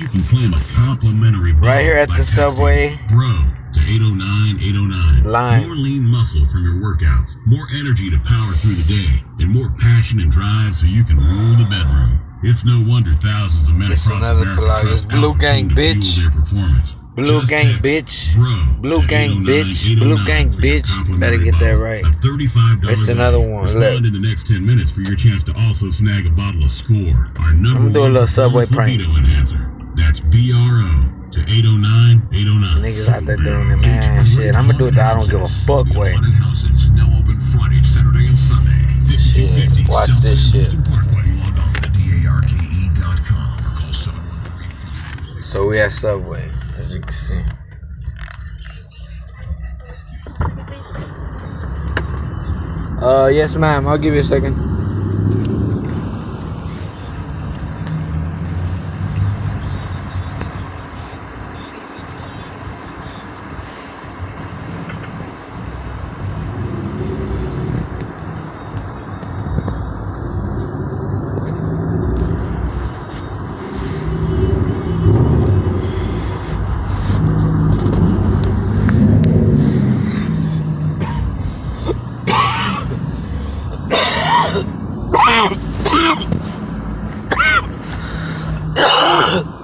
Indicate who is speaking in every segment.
Speaker 1: you can claim a complimentary
Speaker 2: right here at the Subway.
Speaker 1: Bro to 809-809.
Speaker 2: Line.
Speaker 1: More lean muscle from your workouts, more energy to power through the day, and more passion and drive so you can rule the bedroom. It's no wonder thousands of men across America trust
Speaker 2: Blue Gang,
Speaker 1: to fuel
Speaker 2: bitch.
Speaker 1: their performance.
Speaker 2: Blue
Speaker 1: Just
Speaker 2: Gang,
Speaker 1: text
Speaker 2: bitch.
Speaker 1: Bro
Speaker 2: Blue Gang, bitch. Blue Gang, bitch. Better get that right.
Speaker 1: A $35
Speaker 2: It's another one.
Speaker 1: Respond in the next 10 minutes for your chance to also snag a bottle of Score, our number
Speaker 2: I'm doing a little Subway prank.
Speaker 1: libido enhancer. That's BRO to 809-809.
Speaker 2: Niggas out there doing it, man. Shit, I'm gonna do it that I don't give a fuck way.
Speaker 1: Now open Friday, Saturday, and Sunday.
Speaker 2: Shit, watch this shit. So we at Subway, as you can see. Yes, ma'am. I'll give you a second.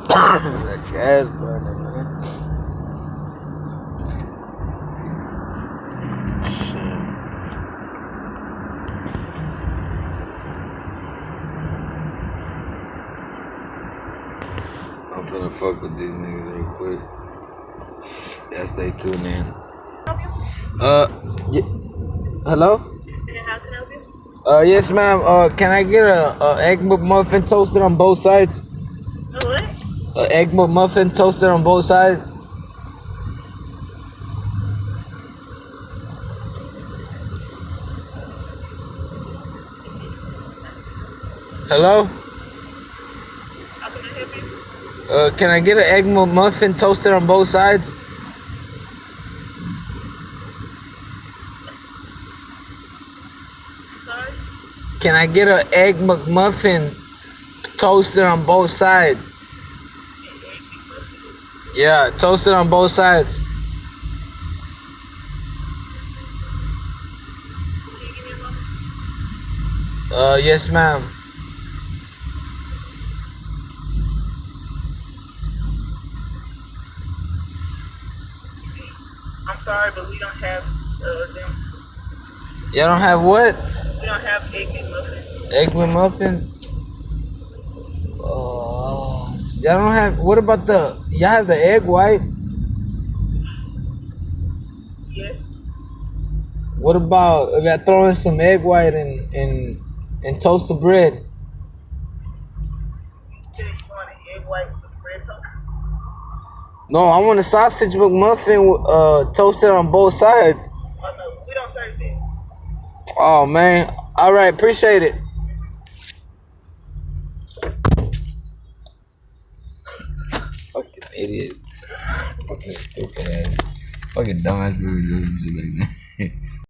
Speaker 2: That gas burning, man. Shit. I'm finna fuck with these niggas real quick. Yeah, stay tuned in. Yeah. Hello?
Speaker 3: How can I help you?
Speaker 2: Yes, ma'am. Can I get a egg McMuffin toasted on both sides?
Speaker 3: A what?
Speaker 2: Egg McMuffin toasted on both sides. Hello?
Speaker 3: How can I help you?
Speaker 2: Can I get an egg McMuffin toasted on both sides?
Speaker 3: Sorry?
Speaker 2: Can I get an egg McMuffin toasted on both sides? Yeah, toasted on both sides.
Speaker 3: Can you give me a moment?
Speaker 2: Yes, ma'am.
Speaker 3: I'm sorry, but we don't have them.
Speaker 2: Y'all don't have what?
Speaker 3: We don't have egg McMuffin.
Speaker 2: Egg McMuffins? Y'all don't have, what about y'all have the egg white?
Speaker 3: Yes.
Speaker 2: What about if I throw in some egg white and toast the bread?
Speaker 3: You said you want an egg white with bread toast?
Speaker 2: No, I want a sausage McMuffin toasted on both sides.
Speaker 3: Oh no, we don't serve that.
Speaker 2: Oh man. Alright, appreciate it. Fucking idiot. Fucking stupid ass. Fucking dumbass people do shit like that.